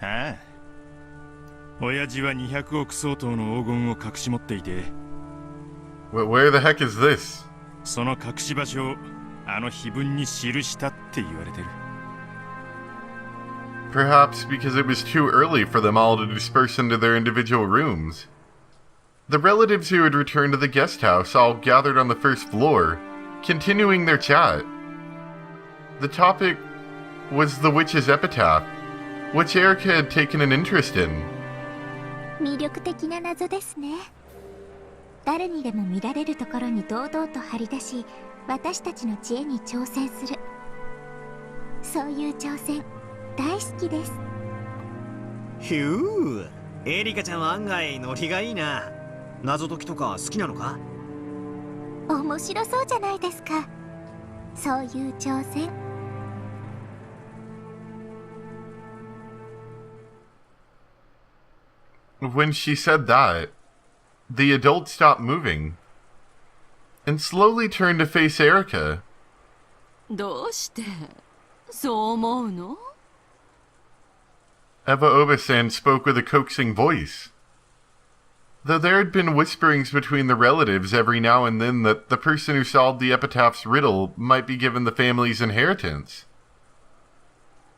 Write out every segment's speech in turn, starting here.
ああ。親父は200億相当の黄金を隠し持っていて、Where the heck is this? その隠し場所をあの碑文に記したって言われてる。Perhaps because it was too early for them all to disperse into their individual rooms. The relatives who had returned to the guest house all gathered on the first floor, continuing their chat. The topic was the witch's epitaph, which Erica had taken an interest in. 魅力的な謎ですね。誰にでも見られるところに堂々と張り出し、私たちの知恵に挑戦する。そういう挑戦、大好きです。ひゅー、エリカちゃんは案外ノリがいいな。謎解きとか好きなのか？面白そうじゃないですか。そういう挑戦。When she said that, the adult stopped moving and slowly turned to face Erica. どうしてそう思うの？ Eva Obasan spoke with a coaxing voice. Though there had been whisperings between the relatives every now and then that the person who solved the Epitaph's riddle might be given the family's inheritance.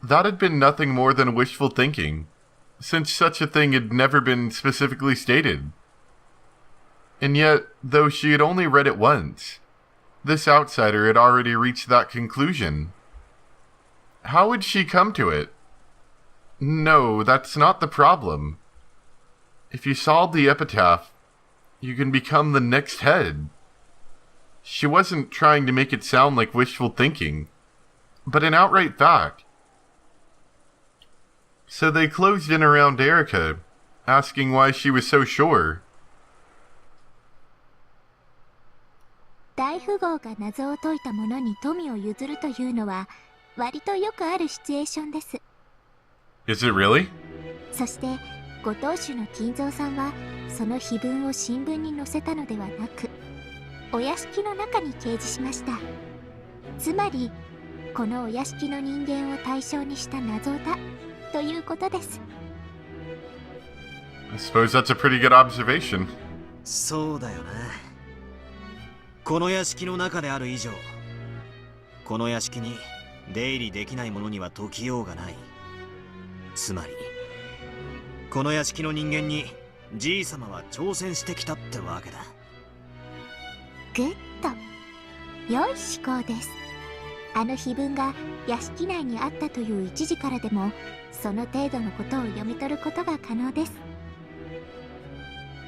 That had been nothing more than wishful thinking, since such a thing had never been specifically stated. And yet, though she had only read it once, this outsider had already reached that conclusion. How would she come to it? No, that's not the problem. If you solve the epitaph, you can become the next head. She wasn't trying to make it sound like wishful thinking, but an outright fact. So they closed in around Erica, asking why she was so sure. 大富豪が謎を解いた者に富を譲るというのは割とよくあるシチュエーションです。Is it really? そしてご当主の金蔵さんはその碑文を新聞に載せたのではなく、お屋敷の中に掲示しました。つまりこのお屋敷の人間を対象にした謎だということです。I suppose that's a pretty good observation. そうだよな。この屋敷の中である以上、この屋敷に出入りできない者には解きようがない。つまりこの屋敷の人間にじいさまは挑戦してきたってわけだ。グッド、良い思考です。あの碑文が屋敷内にあったという一時からでもその程度のことを読み取ることが可能です。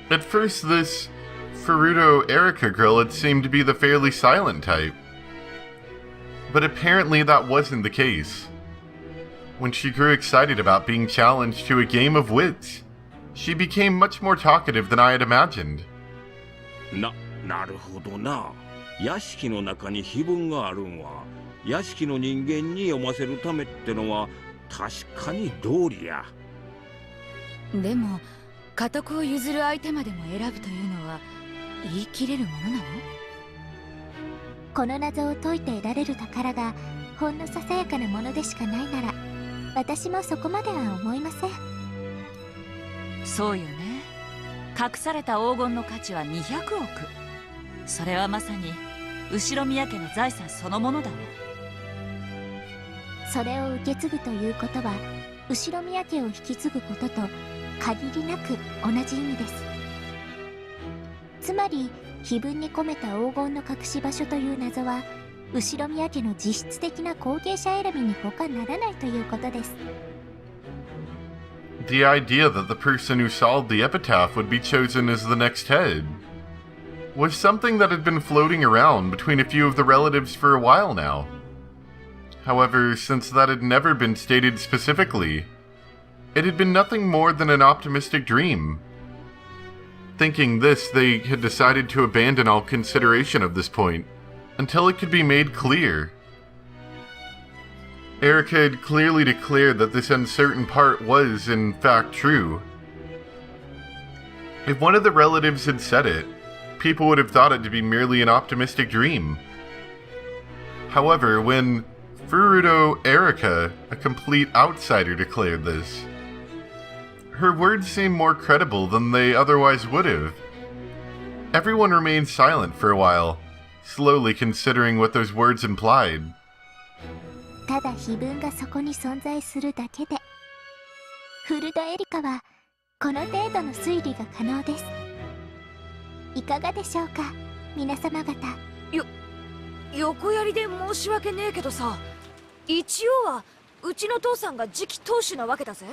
At first, this Furuto Erica girl had seemed to be the fairly silent type. But apparently that wasn't the case. When she grew excited about being challenged to a game of wits, she became much more talkative than I had imagined. なるほどな。屋敷の中に碑文があるんは、屋敷の人間に読ませるためってのは確かに道理や。でも家督を譲る相手までも選ぶというのは言い切れるものなの？この謎を解いて得られる宝がほんのささやかなものでしかないなら、私もそこまでは思いません。そうよね。隠された黄金の価値は200億。それはまさに後ろ宮家の財産そのものだわ。それを受け継ぐということは後ろ宮家を引き継ぐことと限りなく同じ意味です。つまり碑文に込めた黄金の隠し場所という謎は後ろ宮家の実質的な後継者選びに他ならないということです。 The idea that the person who solved the epitaph would be chosen as the next head was something that had been floating around between a few of the relatives for a while now. However, since that had never been stated specifically, it had been nothing more than an optimistic dream. Thinking this, they had decided to abandon all consideration of this point until it could be made clear. Erica had clearly declared that this uncertain part was, in fact, true. If one of the relatives had said it, people would have thought it to be merely an optimistic dream. However, when Furuto Erica, a complete outsider, declared this, her words seemed more credible than they otherwise would have. Everyone remained silent for a while, slowly considering what those words implied. ただ碑文がそこに存在するだけで、フルドエリカはこの程度の推理が可能です。いかがでしょうか、皆様方。横やりで申し訳ねえけどさ、一応はうちの父さんが次期当主なわけだぜ。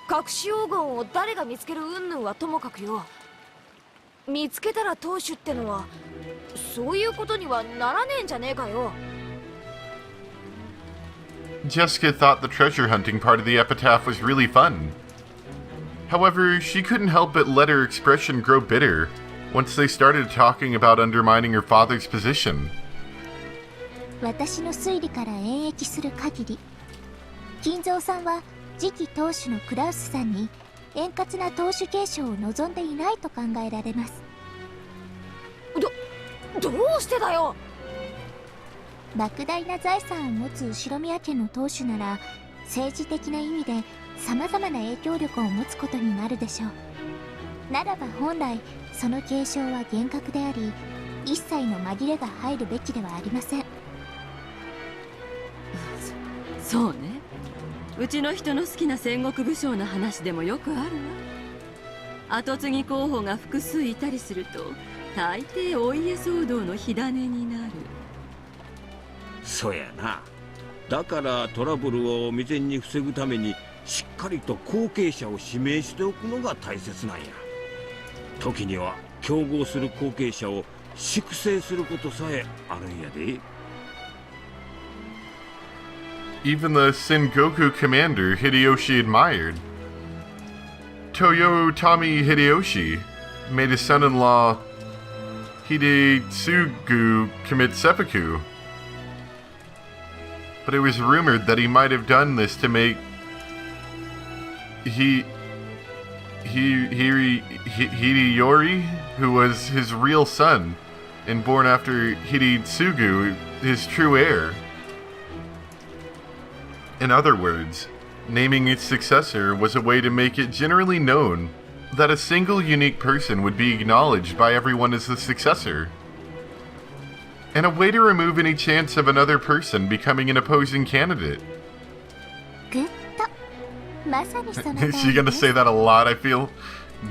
隠し黄金を誰が見つける云々はともかくよ、見つけたら当主ってのはそういうことにはならねえんじゃねえかよ。Jessica thought the treasure hunting part of the epitaph was really fun. However, she couldn't help but let her expression grow bitter once they started talking about undermining her father's position. 私の推理から演繹する限り、金蔵さんは次期当主のクラウスさんに円滑な当主継承を望んでいないと考えられます。どうしてだよ。莫大な財産を持つ後宮家の当主なら、政治的な意味で様々な影響力を持つことになるでしょう。ならば本来その継承は厳格であり、一切の紛れが入るべきではありません。そうね、うちの人の好きな戦国武将の話でもよくあるわ。跡継ぎ候補が複数いたりすると大抵お家騒動の火種になる。そやな。だからトラブルを未然に防ぐためにしっかりと後継者を指名しておくのが大切なんや。時には競合する後継者を粛清することさえあるんやで。Even the Sengoku commander Hideyoshi admired. Toyotomi Hideyoshi made his son-in-law Hidetsugu commit seppuku. But it was rumored that he might have done this to make Hideyori, who was his real son and born after Hidetsugu, his true heir. In other words, naming its successor was a way to make it generally known that a single unique person would be acknowledged by everyone as the successor, and a way to remove any chance of another person becoming an opposing candidate. グッド。まさにその通り Is です。 she gonna say that a lot? I feel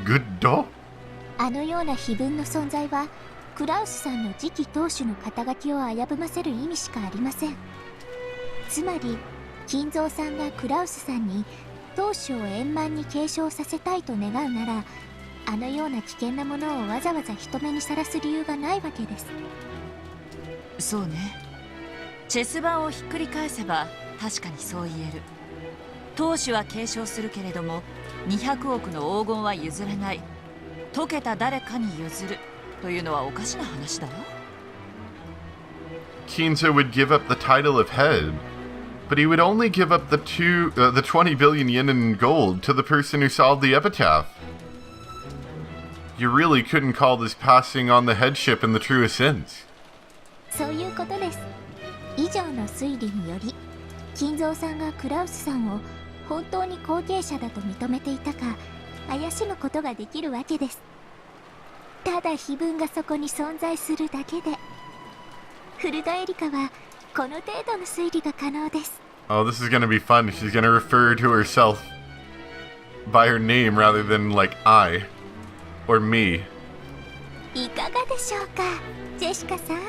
good. あのような碑文の存在はクラウスさんの次期当主の肩書きを危ぶませる意味しかありません。つまり金蔵さんがクラウスさんに当主を円満に継承させたいと願うなら、あのような危険なものをわざわざ人目にさらす理由がないわけです。そうね。チェス盤をひっくり返せば確かにそう言える。当主は継承するけれども200億の黄金は譲れない、解けた誰かに譲るというのはおかしな話だわ。 Kinzo would give up the title of head, but he would only give up the 20 billion yen in gold to the person who solved the epitaph. You really couldn't call this passing on the headship in the truest sense. そういうことです。以上の推理により、金蔵さんがクラウスさんを本当に後継者だと認めていたか怪しむことができるわけです。ただ碑文がそこに存在するだけで、フルドエリカはこの程度の推理が可能です。 Oh, this is gonna be fun. She's gonna refer to herself by her name rather than like I or me. いかがでしょうか、ジェシカさん。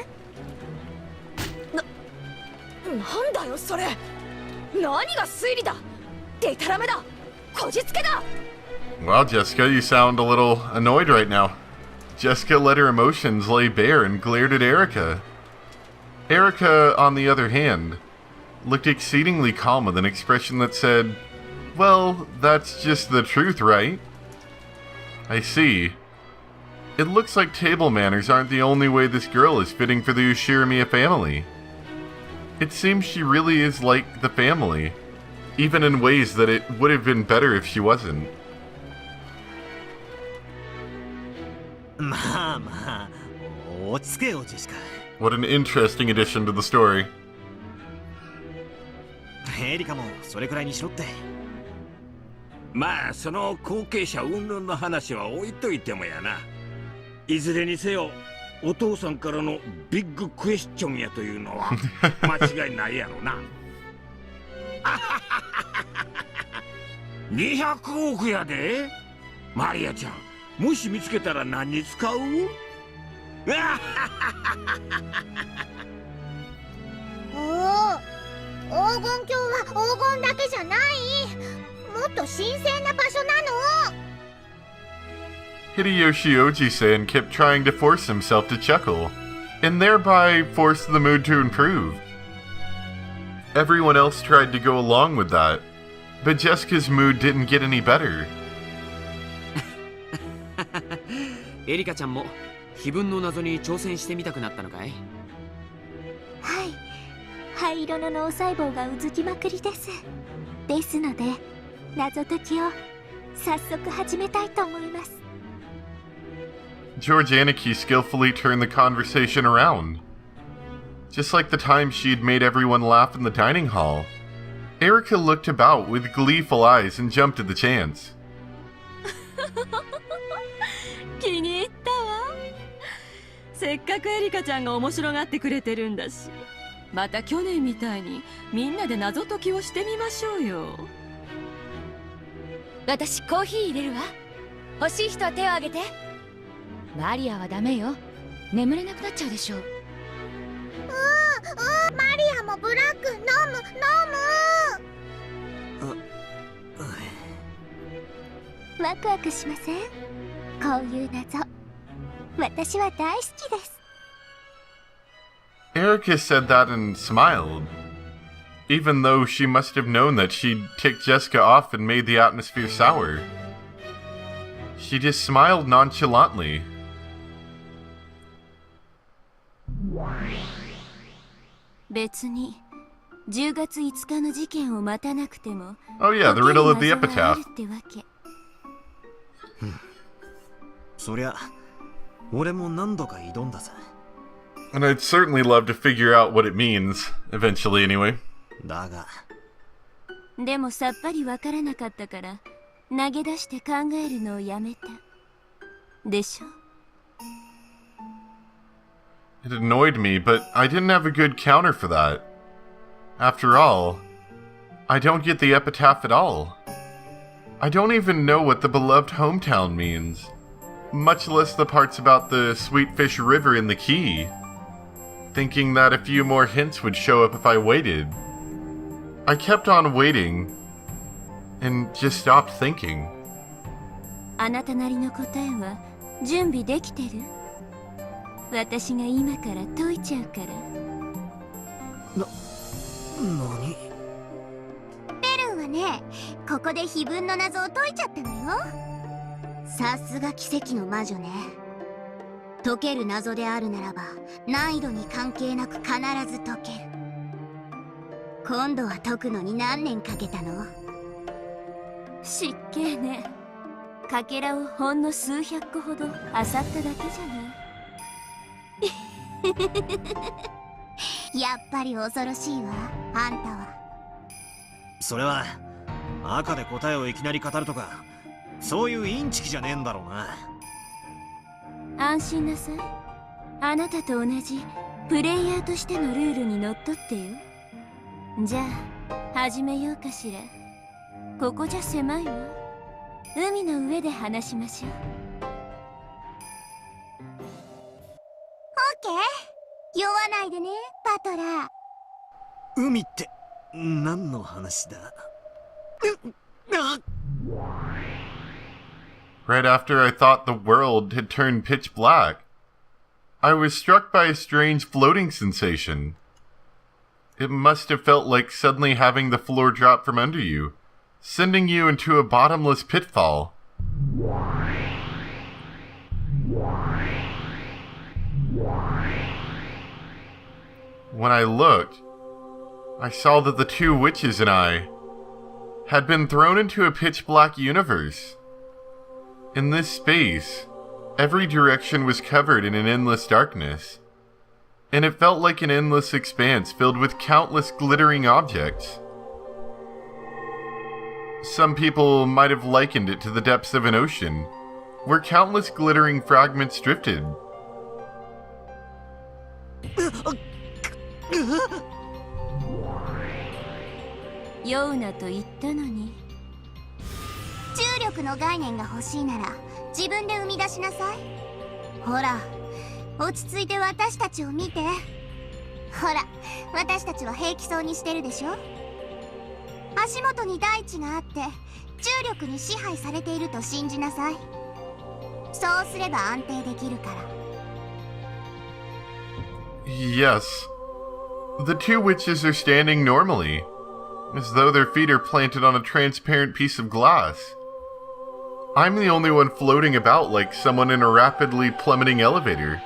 なんだよそれ。何が推理だ。デタラメだ。こじつけだ。 Well, Jessica, you sound a little annoyed right now. Jessica let her emotions lay bare and glared at Erica. Erica, on the other hand, looked exceedingly calm with an expression that said, "Well, that's just the truth, right?" I see. It looks like table manners aren't the only way this girl is fitting for the Ushirimiya family. It seems she really is like the family, even in ways that it would have been better if she wasn't. まあまあ、落ち着けよジェシカ。 What an interesting addition to the story. エリカもそれくらいにしろって。まあその後継者云々の話は置いといてもやな。いずれにせよお父さんからのビッグクエスチョンやというのは間違いないやろな。200億やで。マリアちゃん、もし見つけたら何に使う？おお、黄金鏡は黄金だけじゃない。もっと神聖な場所なの。Hideyoshi Oji-san kept trying to force himself to chuckle, and thereby force the mood to improve. Everyone else tried to go along with that, but Jessica's mood didn't get any better. エリカちゃんも碑文の謎に挑戦してみたくなったのかい？はい、灰色の脳細胞がうずきまくりです。ですので謎解きを早速始めたいと思います。George Aniki skillfully turned the conversation around. Just like the time she had made everyone laugh in the dining hall, Erica looked about with gleeful eyes and jumped at the chance. 気に入ったわ。せっかくエリカちゃんが面白がってくれてるんだし、また去年みたいにみんなで謎解きをしてみましょうよ。私コーヒー入れるわ。欲しい人は手を挙げて。マリアはダメよ。眠れなくなっちゃうでしょ。マリアもブラック飲む。ワクワクしません？こういう謎、私は大好きです。 Erica said that and smiled, even though she must have known that she'd ticked Jessica off and made the atmosphere sour. She just smiled nonchalantly. 別に10月5日の事件を待たなくても Oh yeah, the riddle of the Epitaph. そりゃ俺も何度か挑んださ。 And I'd certainly love to figure out what it means, eventually anyway. だがでもさっぱりわからなかったから投げ出して考えるのをやめたでしょ。 It annoyed me, but I didn't have a good counter for that. After all, I don't get the epitaph at all. I don't even know what the beloved hometown means, much less the parts about the Sweetfish River in the key, thinking that a few more hints would show up if I waited. I kept on waiting, and just stopped thinking. あなたなりの答えは準備できてる？私が今から解いちゃうから。何？ベルンはね、ここで碑文の謎を解いちゃったのよ。さすが奇跡の魔女ね。解ける謎であるならば難易度に関係なく必ず解ける。今度は解くのに何年かけたの？失敬ね。かけらをほんの数百個ほど漁っただけじゃない。やっぱり恐ろしいわ、あんたは。それは赤で答えをいきなり語るとかそういうインチキじゃねえんだろうな。安心なさい。あなたと同じプレイヤーとしてのルールにのっとってよ。じゃあ始めようかしら。ここじゃ狭いわ。海の上で話しましょう。オッケー、酔わないでね、パトラー。海って何の話だRight after I thought the world had turned pitch black, I was struck by a strange floating sensation. It must have felt like suddenly having the floor drop from under you, sending you into a bottomless pitfall. When I looked, I saw that the two witches and I had been thrown into a pitch-black universe. In this space, every direction was covered in an endless darkness, and it felt like an endless expanse filled with countless glittering objects. Some people might have likened it to the depths of an ocean, where countless glittering fragments drifted.酔うなと言ったのに。重力の概念が欲しいなら自分で生み出しなさい。ほら、落ち着いて私たちを見て。ほら、私たちは平気そうにしてるでしょ。足元に大地があって重力に支配されていると信じなさい。そうすれば安定できるから。Yes. The two witches are standing normally, as though their feet are planted on a transparent piece of glass. I'm the only one floating about like someone in a rapidly plummeting elevator.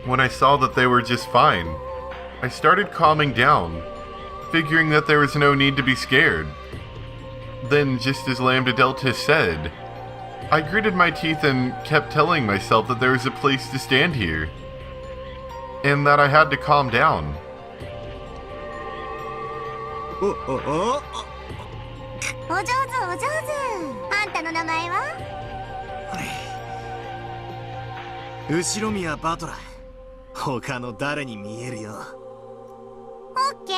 When I saw that they were just fine, I started calming down, figuring that there was no need to be scared. Then, just as Lambda Delta said, I gritted my teeth and kept telling myself that there was a place to stand here, and that I had to calm down. お上手お上手。あんたの名前は？後ろ宮バトラー。他の誰に見えるよ。オッケー。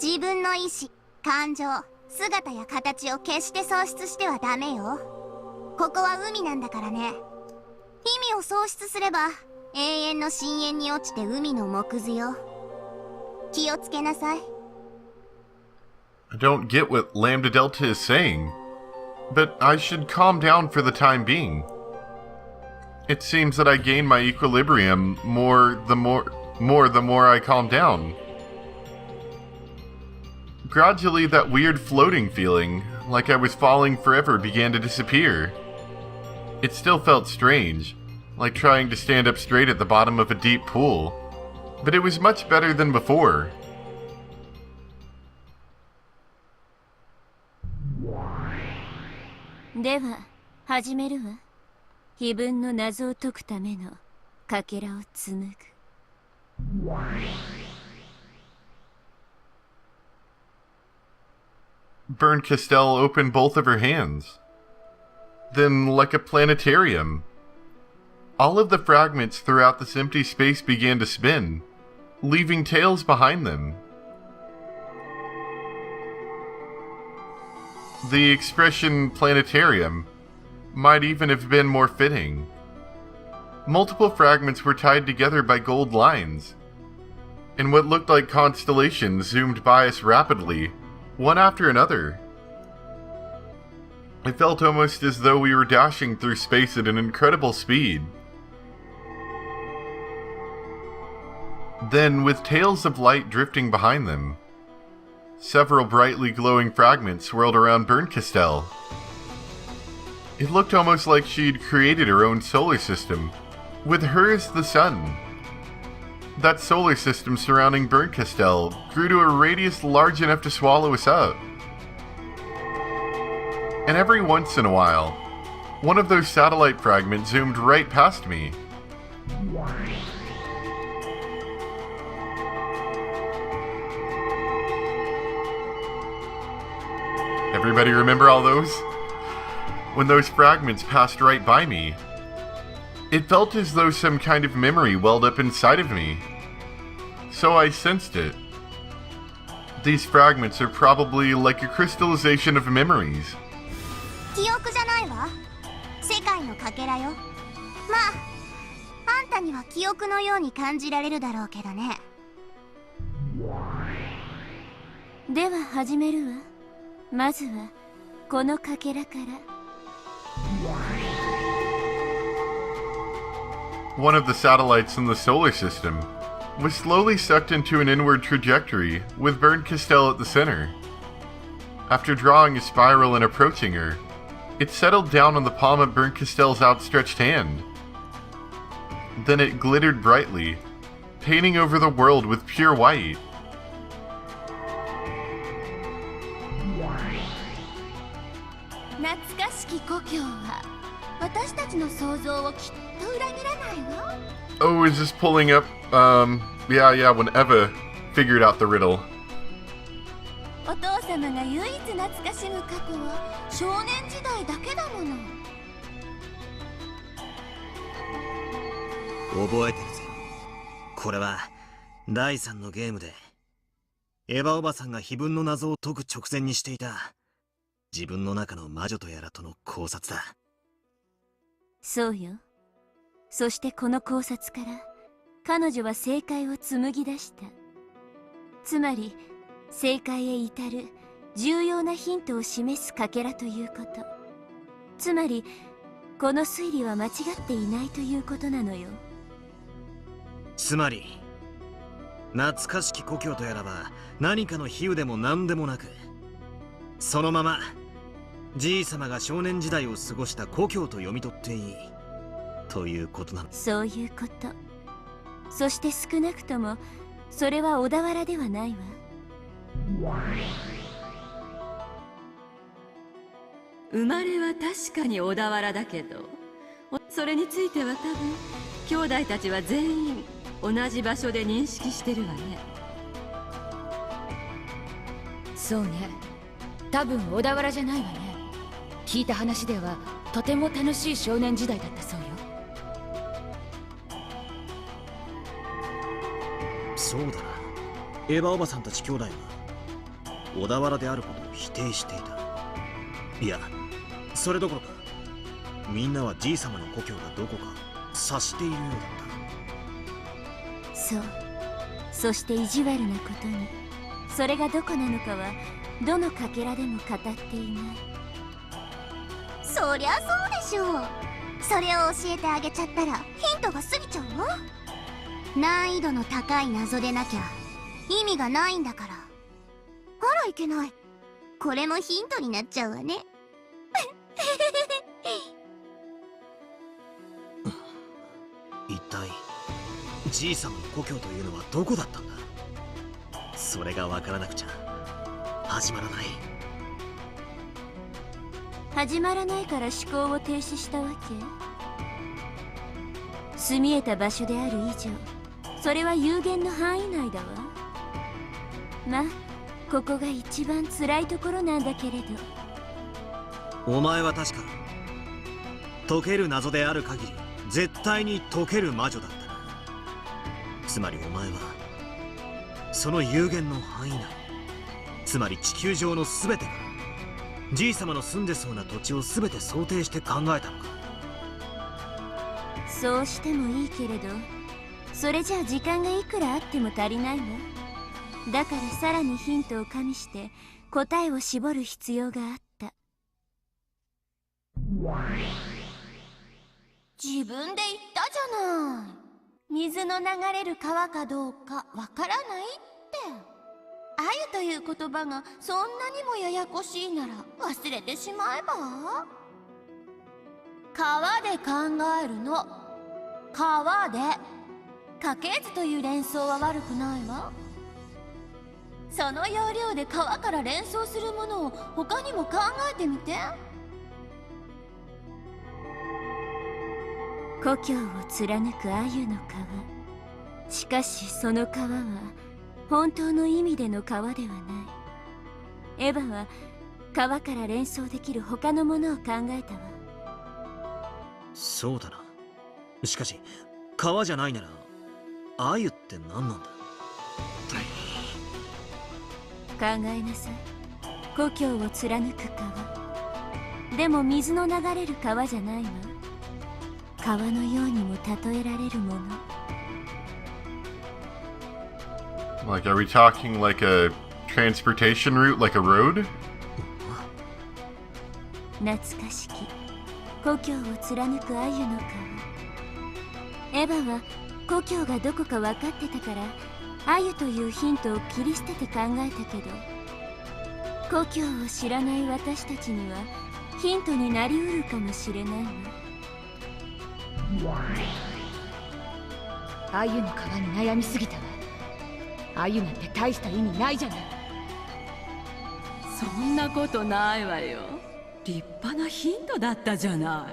自分の意志、感情、姿や形を決して喪失してはダメよ。ここは海なんだからね。意味を喪失すれば永遠の深淵に落ちて海の藻くずよ。気をつけなさい。I don't get what Lambda Delta is saying, but I should calm down for the time being. It seems that I gain my equilibrium the more I calm down. Gradually, that weird floating feeling, like I was falling forever, began to disappear. It still felt strange, like trying to stand up straight at the bottom of a deep pool, but it was much better than before. Bern Castell opened both of her hands. Then, like a planetarium, all of the fragments throughout this empty space began to spin, leaving tails behind them. The expression planetarium might even have been more fitting. Multiple fragments were tied together by gold lines, and what looked like constellations zoomed by us rapidly, one after another. It felt almost as though we were dashing through space at an incredible speed. Then, with tails of light drifting behind them, several brightly glowing fragments swirled around Bern Castell. It looked almost like she'd created her own solar system, with her as the sun. That solar system surrounding Bern Castell grew to a radius large enough to swallow us up. And every once in a while, one of those satellite fragments zoomed right past me. Everybody remember all those? When those fragments passed right by me, it felt as though some kind of memory welled up inside of me. So I sensed it. These fragments are probably like a crystallization of memories. 記憶じゃないわ。世界のかけらよ。まあ、あんたには記憶のように感じられるだろうけどね。では始めるわ。まずはこのかけらから。One of the satellites in the solar system was slowly sucked into an inward trajectory with Bern Castell at the center. After drawing a spiral and approaching her, it settled down on the palm of Bern Castell's outstretched hand. Then it glittered brightly, painting over the world with pure white. 懐かしき故郷は私たちの想像をきっと裏切らないわ。 Oh, is this pulling up, when Eva figured out the riddle. お父様が唯一懐かしむ過去は少年時代だけだもの。覚えてるぜ。これは第3のゲームでエヴァおばさんが碑文の謎を解く直前にしていた自分の中の魔女とやらとの考察だ。そうよ。そしてこの考察から彼女は正解を紡ぎ出した。つまり正解へ至る重要なヒントを示すかけらということ。つまりこの推理は間違っていないということなのよ。つまり懐かしき故郷とやらば何かの比喩でも何でもなく、そのままじいさまが少年時代を過ごした故郷と読み取っていいということなの。そういうこと。そして少なくともそれは小田原ではないわ。生まれは確かに小田原だけど、それについては多分兄弟たちは全員同じ場所で認識してるわね。そうね、多分小田原じゃないわね。聞いた話ではとても楽しい少年時代だったそうよ。そうだな。エヴァおばさんたち兄弟は小田原であることを否定していた。いや、それどころかみんなはじいさまの故郷がどこか察しているようだった。そう。そして意地悪なことにそれがどこなのかはどのかけらでも語っていない。そりゃそうでしょう。それを教えてあげちゃったらヒントが過ぎちゃうわ。難易度の高い謎でなきゃ意味がないんだから。あらいけない。これもヒントになっちゃうわね。一体じいさまの故郷というのはどこだったんだ。それがわからなくちゃ始まらない。始まらないから思考を停止したわけ。住み得た場所である以上それは有限の範囲内だわ。まあここが一番辛いところなんだけれど。お前は確か解ける謎である限り絶対に解ける魔女だったな。つまりお前はその有限の範囲内、つまり地球上の全てがじいさまの住んでそうな土地を全て想定して考えたのか。そうしてもいいけれど、それじゃあ時間がいくらあっても足りないわ。だからさらにヒントを加味して答えを絞る必要があった。自分で言ったじゃない。水の流れる川かどうかわからないって。あゆという言葉がそんなにもややこしいなら忘れてしまえば。川で考えるの。川で。家系図という連想は悪くないわ。その要領で川から連想するものを他にも考えてみて。故郷を貫くアユの川。しかしその川は本当の意味での川ではない。エヴァは川から連想できる他のものを考えたわ。そうだな。しかし川じゃないならアユって何なんだ。考えなさい。故郷を貫く川。でも水の流れる川じゃないわ。川のようにも例えられるもの。Like, are we talking like a transportation route, like a road? 懐かしき故郷を貫くアユの川。エヴァは故郷がどこか分かってたからアユというヒントを切り捨てて考えたけど、故郷を知らない私たちにはヒントになりうるかもしれないわ。アユの川に悩みすぎたわ。アユなんて大した意味ないじゃない。そんなことないわよ。立派なヒントだったじゃな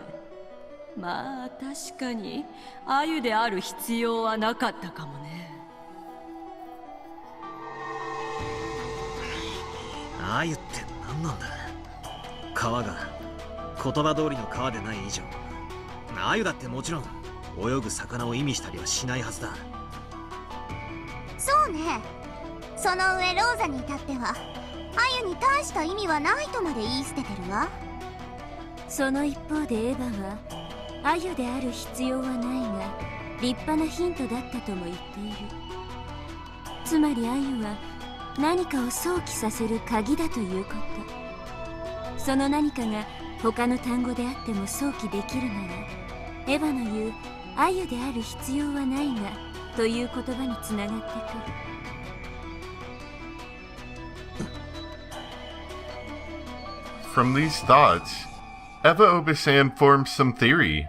い。まあ確かにアユである必要はなかったかもね。アユって何なんだ。川が言葉通りの川でない以上、アユだってもちろん泳ぐ魚を意味したりはしないはずだ。そうね。その上ローザに至ってはアユに大した意味はないとまで言い捨ててるわ。その一方でエヴァはアユである必要はないが立派なヒントだったとも言っている。つまりアユは何かを想起させる鍵だということ。その何かが他の単語であっても想起できるなら、エヴァの言うアユである必要はないがという言葉につながってくる。From these thoughts, Eva Obasan formed some theory,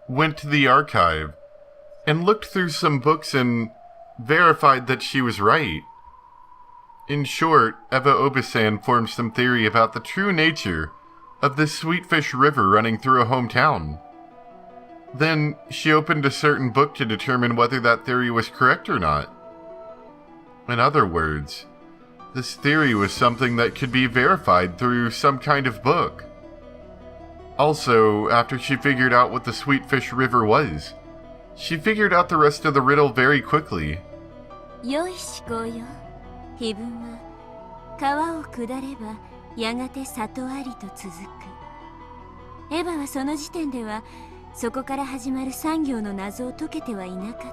went to the archive, and looked through some books and verified that she was right. In short, Eva Obasan formed some theory about the true nature of this Sweetfish River running through a hometown. Then, she opened a certain book to determine whether that theory was correct or not. In other words, this theory was something that could be verified through some kind of book. Also, after she figured out what the Sweetfish River was, she figured out the rest of the riddle very quickly. 良い思考よ。碑文は川を下ればやがて里ありと続く。エヴァはその時点ではそこから始まる産業の謎を解けてはいなかった。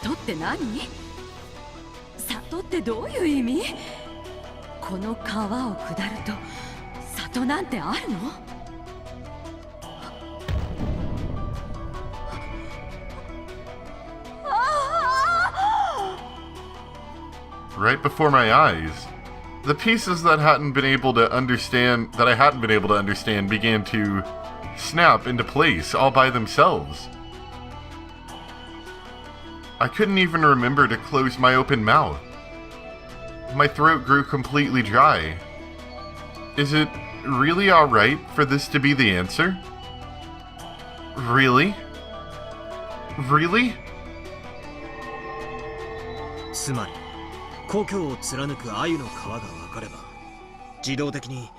里って何？里ってどういう意味？この川を下ると里なんてあるの？Right before my eyes, the pieces that I hadn't been able to understand began to snap into place all by themselves. I couldn't even remember to close my open mouth. My throat grew completely dry. Is it really alright for this to be the answer? Really? Really? つまり故郷を貫くアユの川が分かれば、自動的に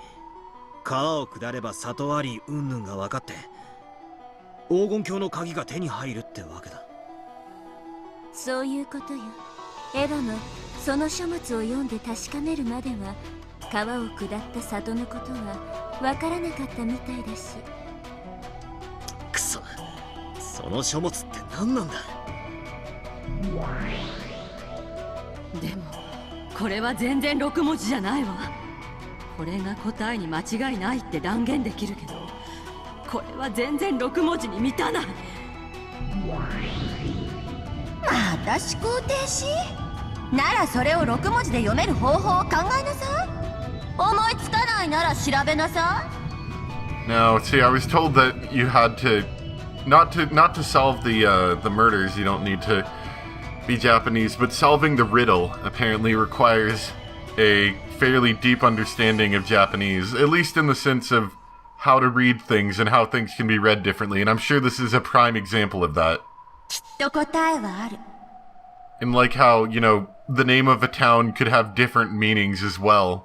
川を下れば里あり云々が分かって、黄金鏡の鍵が手に入るってわけだ。そういうことよ。エヴァもその書物を読んで確かめるまでは川を下った里のことは分からなかったみたいだし。くそ、その書物って何なんだ。でもこれは全然6文字じゃないわ。これが答えに間違いないって断言できるけど、これは全然6文字に満たない。また思考停止？ならそれを6文字で読める方法を考えなさい。思いつかないなら調べなさい。 No, see, I was told that you had to not to solve the murders. You don't need to be Japanese, but solving the riddle apparently requires a fairly deep understanding of Japanese, at least in the sense of how to read things and how things can be read differently. And I'm sure this is a prime example of that. きっと答えはある。 And like how, you know, the name of a town could have different meanings as well.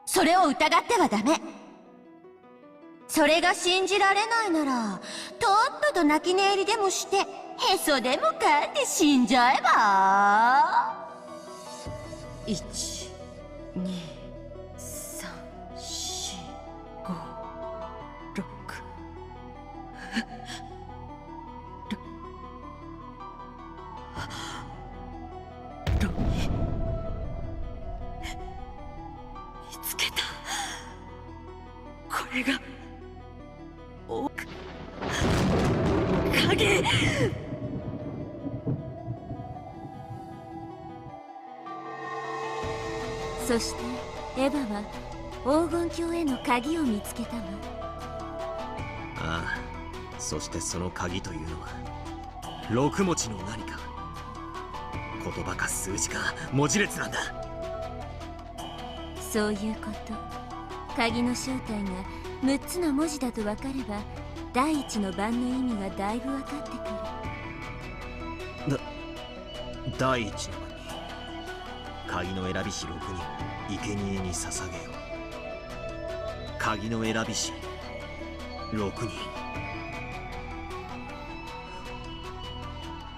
それを疑ってはダメ。それが信じられないなら、とっとと泣き寝入りでもして、へそでもかんで死んじゃえば。1、2、3、4、5、6。見つけた。これが鍵。そしてエヴァは黄金鏡への鍵を見つけたわ。ああ、そしてその鍵というのは6文字の何か。言葉か数字か文字列なんだ。そういうこと。鍵の正体が6つの文字だと分かれば、第一の番の意味がだいぶ分かってくる。第一の間に鍵の選び師6人を生贄に捧げよう。鍵の選び師6人、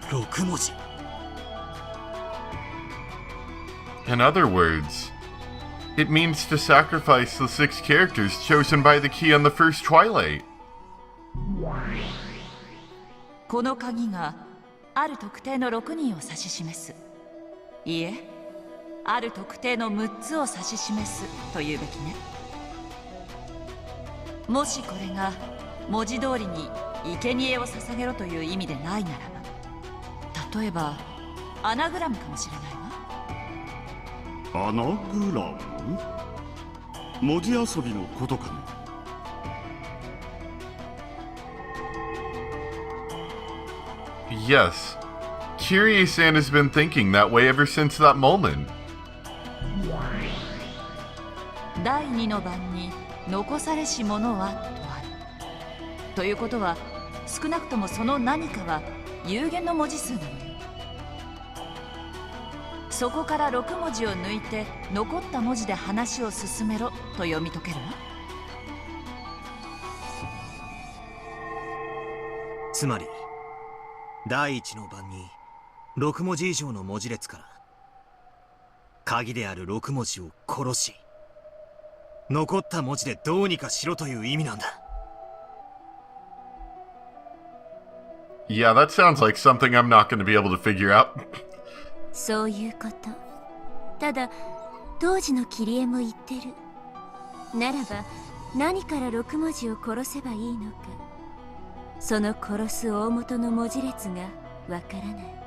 6文字。 In other words, it means to sacrifice the 6 characters chosen by the key on the first Twilight. この鍵がある特定の6人を指し示す。いえ、ある特定の6つを指し示すというべきね。もしこれが文字通りに生贄を捧げろという意味でないならば、例えばアナグラムかもしれないわ。アナグラム？文字遊びのことかね。Yes. Kyrie-san has been thinking that way ever since that moment. 第2の番に残されし者はとある。ということは、少なくともその何かは有限の文字数なのよ。そこから6文字を抜いて残った文字で話を進めろと読み解けるわ。つまり第一の番に6文字以上の文字列から鍵である6文字を殺し、残った文字でどうにかしろという意味なんだ。 Yeah, that sounds like something I'm not going to be able to figure out. そういうこと。ただ当時の切り絵も言ってる。ならば何から6文字を殺せばいいのか、その殺す大元の文字列がわからない。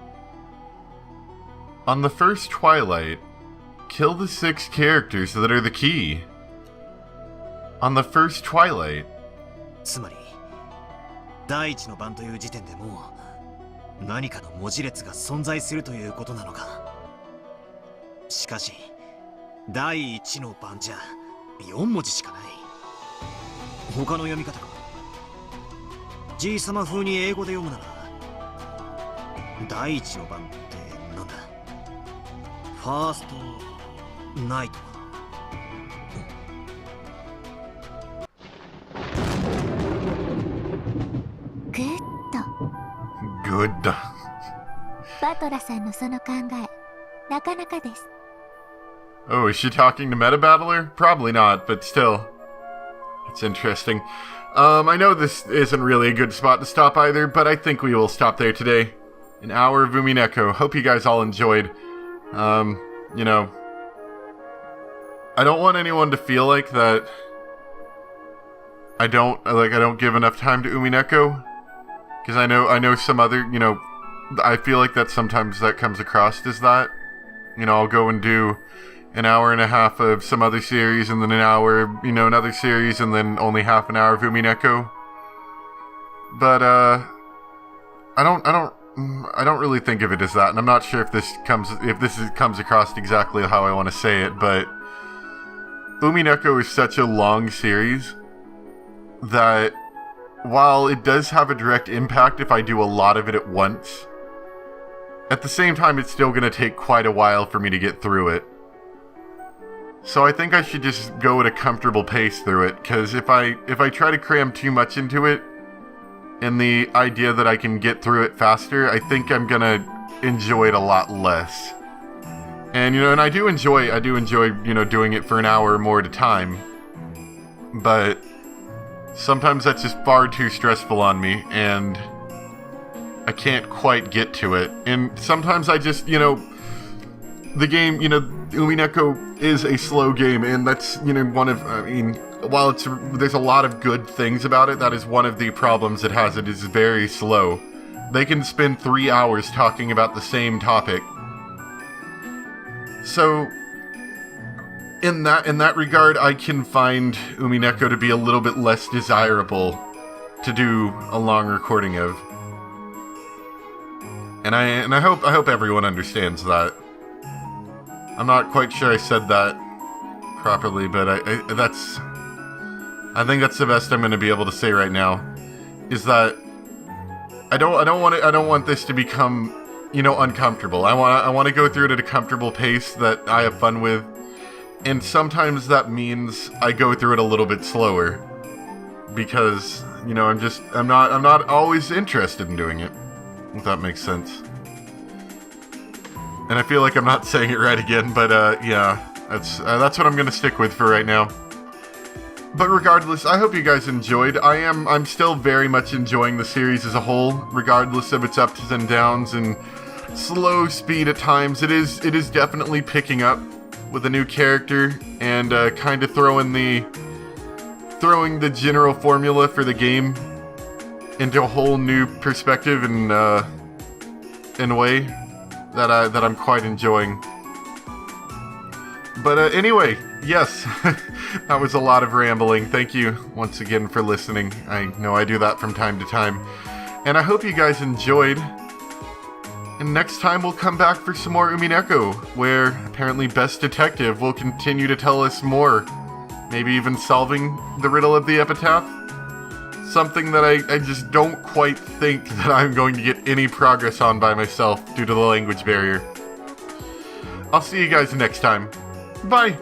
On the first Twilight, kill the 6 characters that are the key. On the first Twilight. つまり第一の番という時点でもう何かの文字列が存在するということなのか。しかし第一の番じゃ4文字しかない。他の読み方か。じいさま風に英語で読むなら第一の番ってなんだ。ファーストナイト。グッド。 Good. バトラさんのその考え、なかなかです。 Oh, is she talking to Meta Battler? Probably not, but still. It's interesting. I know this isn't really a good spot to stop either, but I think we will stop there today. An hour of Umineko. Hope you guys all enjoyed. You know, I don't want anyone to feel like that I don't give enough time to Umineko. Because I know some other, you know, I feel like that sometimes that comes across as that. You know, I'll go and do an hour and a half of some other series, and then an hour, you know, another series, and then only half an hour of Umineko. But I don't really think of it as that, and I'm not sure if this comes across exactly how I want to say it. But Umineko is such a long series that while it does have a direct impact if I do a lot of it at once, at the same time it's still going to take quite a while for me to get through it. So I think I should just go at a comfortable pace through it, because if I try to cram too much into it, and the idea that I can get through it faster, I think I'm gonna enjoy it a lot less. And, you know, and I do enjoy, you know, doing it for an hour or more at a time. But sometimes that's just far too stressful on me, and I can't quite get to it. And sometimes I just, you know, the game, you know, Umineko is a slow game, and that's, you know, one of, I mean, while there's a lot of good things about it, that is one of the problems it has. It is very slow. They can spend 3 hours talking about the same topic. So, in that regard, I can find Umineko to be a little bit less desirable to do a long recording of. And I hope everyone understands that. I'm not quite sure I said that properly, but I think that's the best I'm going to be able to say right now. Is that I don't want this to become uncomfortable. I want to go through it at a comfortable pace that I have fun with. And sometimes that means I go through it a little bit slower. Because, I'm not always interested in doing it. If that makes sense. And I feel like I'm not saying it right again, but yeah, that's what I'm gonna stick with for right now. But regardless, I hope you guys enjoyed. I'm still very much enjoying the series as a whole, regardless of its ups and downs and slow speed at times. It is definitely picking up with a new character and kind of throwing the general formula for the game into a whole new perspective and in a way that I'm quite enjoying. But anyway, yes, that was a lot of rambling. Thank you once again for listening. I know I do that from time to time. And I hope you guys enjoyed. And next time we'll come back for some more Umineko, where apparently Best Detective will continue to tell us more. Maybe even solving the riddle of the Epitaph. Something that I just don't quite think that I'm going to get any progress on by myself due to the language barrier. I'll see you guys next time. Bye!